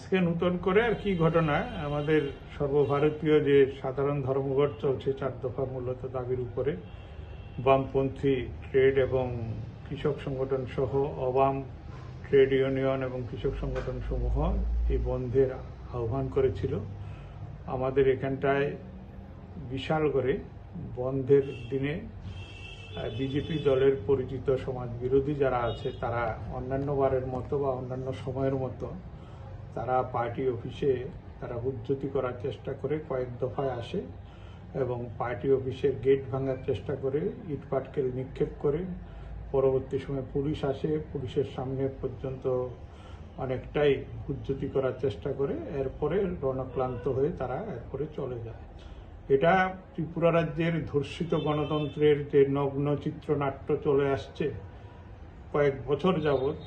আজকে নতুন করে আর কি ঘটনা, আমাদের সর্বভারতীয় যে সাধারণ ধর্মঘট চলছে 4 দফা মূলত দাবির উপরে, বামপন্থী ট্রেড এবং কৃষক সংগঠন সহ অবাম ট্রেড ইউনিয়ন এবং কৃষক সংগঠন সমূহ এই বন্ধের আহ্বান করেছিল। আমাদের এখানটায় বিশাল করে বন্ধের দিনে বিজেপি দলের পরিচিত সমাজ বিরোধী যারা আছে তারা অন্যান্য বারের মতো বা অন্যান্য সময়ের মতো তারা পার্টি অফিসে তারা হুজ্জতি করার চেষ্টা করে, কয়েক দফায় আসে এবং পার্টি অফিসের গেট ভাঙার চেষ্টা করে, ইট পাটকেল নিক্ষেপ করে। পরবর্তী সময় পুলিশ আসে, পুলিশের সামনে পর্যন্ত অনেকটাই হুজ্জতি করার চেষ্টা করে। এরপরে রণক্লান্ত হয়ে তারা এরপরে চলে যায়। এটা ত্রিপুরা রাজ্যের ধর্ষিত গণতন্ত্রের যে নগ্ন চিত্রনাট্য চলে আসছে কয়েক বছর যাবৎ,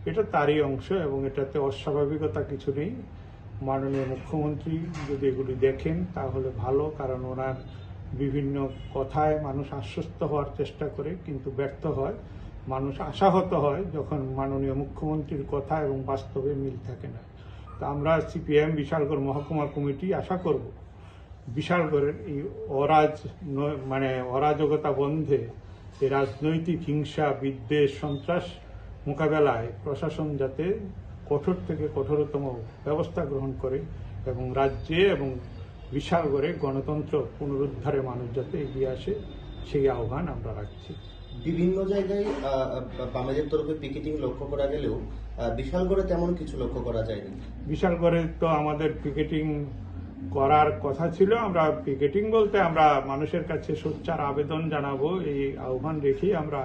এটা তারই অংশ এবং এটাতে অস্বাভাবিকতা কিছু নেই। মাননীয় মুখ্যমন্ত্রী যদি এগুলি দেখেন তাহলে ভালো, কারণ ওনার বিভিন্ন কথায় মানুষ আশ্বস্ত হওয়ার চেষ্টা করে কিন্তু ব্যর্থ হয়, মানুষ আশাহত হয় যখন মাননীয় মুখ্যমন্ত্রীর কথা এবং বাস্তবে মিল থাকে না। তো আমরা সিপিএম বিশালগড় মহকুমা কমিটি আশা করব বিশালগড়ের এই অরাজকতা বন্ধে, এই রাজনৈতিক হিংসা, বিদ্বেষ, সন্ত্রাস মোকাবেলায় প্রশাসন যাতে কঠোর থেকে কঠোরতম ব্যবস্থা গ্রহণ করে এবং রাজ্যে এবং বিশালগড়ে গণতন্ত্র পুনরুদ্ধারে মানুষ যাতে এগিয়ে আসে, সেই আহ্বান আমরা রাখছি। বিভিন্ন জায়গায় বামেদের তরফে পিকেটিং লক্ষ্য করা গেলেও বিশালগড়ে তেমন কিছু লক্ষ্য করা যায়নি। বিশালগড়ে তো আমাদের পিকেটিং করার কথা ছিল। আমরা পিকেটিং বলতে আমরা মানুষের কাছে সোচ্চার আবেদন জানাবো এই আহ্বান রেখেই আমরা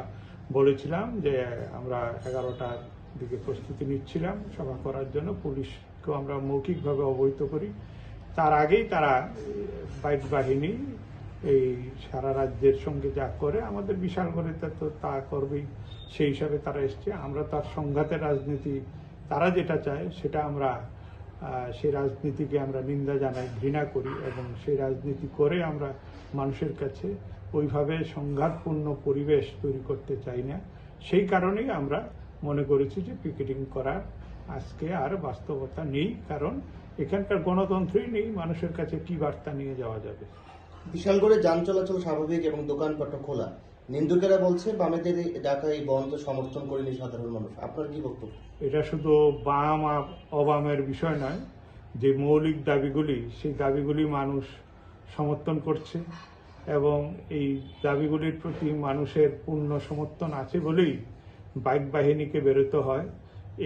বলেছিলাম যে আমরা 11টার দিকে প্রস্তুতি নিচ্ছিলাম সভা করার জন্য। পুলিশকেও আমরা মৌখিকভাবে অবহিত করি। তার আগেই তারা বাইক বাহিনী এই সারা রাজ্যের সঙ্গে যা করে, আমাদের বিশালগড়েতে তো তা করবেই, সেই হিসাবে তারা এসছে। আমরা তার সংঘাতের রাজনীতি, তারা যেটা চায় সেটা আমরা সেই রাজনীতিকে আমরা নিন্দা জানাই, ঘৃণা করি এবং সেই রাজনীতি করে আমরা মানুষের কাছে ওইভাবে সংঘাতপূর্ণ পরিবেশ তৈরি করতে চাই না। সেই কারণেই আমরা মনে করেছি যে পিকেটিং করার আজকে আর বাস্তবতা নেই, কারণ এখানকার গণতন্ত্রই নেই, মানুষের কাছে কি বার্তা নিয়ে যাওয়া যাবে। বিশালগড়ে যান চলাচল স্বাভাবিক এবং দোকানপাট খোলা। নিন্দুকেরা বলছে বামেদের ডাকা এই বন্ধ সমর্থন করেনি সাধারণ মানুষ। আপনার কি বক্তব্য? এটা শুধু বাম অবামের বিষয় নয়, যে মৌলিক দাবিগুলি, সেই দাবিগুলি মানুষ সমর্থন করছে এবং এই দাবিগুলির প্রতি মানুষের পূর্ণ সমর্থন আছে বলেই বাইক বাহিনীকে বেরোতে হয়।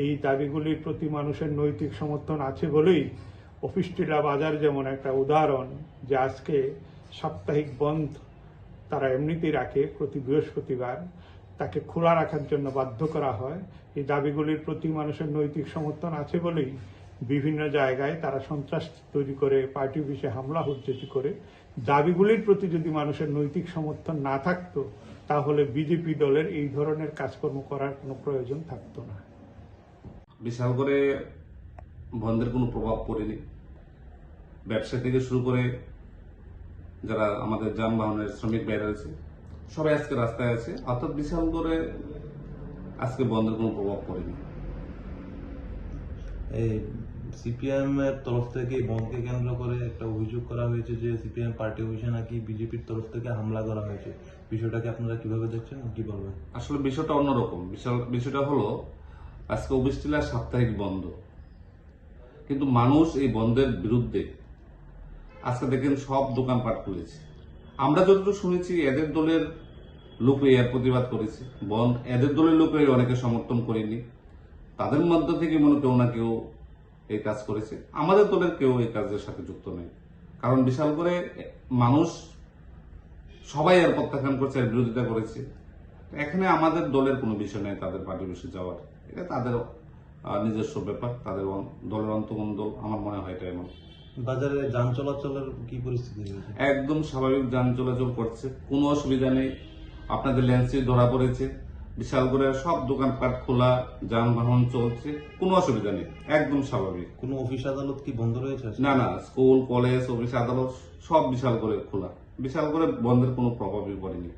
এই দাবিগুলির প্রতি মানুষের নৈতিক সমর্থন আছে বলেই অফিস টিলা বাজার যেমন একটা উদাহরণ, যে আজকে সাপ্তাহিক বন্ধ তারা এমনিতেই রাখে প্রতি বৃহস্পতিবার, তাকে খোলা রাখার জন্য বাধ্য করা হয়। এই দাবিগুলির প্রতি মানুষের নৈতিক সমর্থন আছে বলেই বিভিন্ন জায়গায় তারা সন্ত্রাস তৈরি করে, পার্টি অফিসে হামলা হুজ্জতি করে। দাবিগুলির প্রতি যদি মানুষের নৈতিক সমর্থন না থাকতো তাহলে বিজেপি দলের এই ধরনের কাজকর্ম করার কোনো প্রয়োজন থাকতো না। বিশালগড়ে বন্ধের কোনো প্রভাব পড়েনি। ব্যবসা থেকে শুরু করে যারা আমাদের যানবাহনের শ্রমিক বাইরে আছে সবাই আজকে রাস্তায় আছে, অর্থাৎ বিশালগড়ে আজকে বন্ধের কোনো প্রভাব পড়েনি। এই সিপিএম এর তরফ থেকে বন্ধকে কেন্দ্র করে একটা অভিযোগ করা হয়েছে যে সিপিএম পার্টি অফিসে নাকি বিজেপির তরফ থেকে হামলা করা হয়েছে। বিষয়টাকে আপনারা কিভাবে দেখছেন, কি বলবেন? আসলে বিষয়টা অন্যরকম। বিষয়টা হলো আজকে অফিস টিলা সাপ্তাহিক বন্ধ, কিন্তু মানুষ এই বন্ধের বিরুদ্ধে। আজকে দেখেন সব দোকানপাট খুলেছে। আমরা যতটুকু শুনেছি এদের দলের লোকই এর প্রতিবাদ করেছে, বন্ধ এদের দলের লোকই অনেকে সমর্থন করেনি। তাদের মধ্য থেকে কেউ না কেউ এই কাজ করেছে। আমাদের দলের কেউ এই কাজের সাথে যুক্ত নেই, কারণ বিশাল করে মানুষ সবাই এর প্রত্যাখ্যান করছে, এর বিরোধিতা করেছে। এখানে আমাদের দলের কোনো বিষয় নেই তাদের পার্টি অফিসে যাওয়ার, এটা তাদের নিজস্ব ব্যাপার, তাদের দলের অন্তঃকোণ দল। আমার মনে হয় এটা এমন। বাজারে যান চলাচলের কি পরিস্থিতি? একদম স্বাভাবিক যান চলাচল করছে, কোনো অসুবিধা নেই। আপনাদের ল্যান্সে ধরা পড়েছে, বিশালগড়ের সব দোকানপাট খোলা, যানবাহন চলছে, কোনো অসুবিধা নেই, একদম স্বাভাবিক। কোনো অফিস আদালত কি বন্ধ রয়েছে? না, স্কুল, কলেজ, অফিস, আদালত সব বিশালগড়ে খোলা। বিশালগড়ে বন্ধের কোনো প্রভাবই পড়েনি।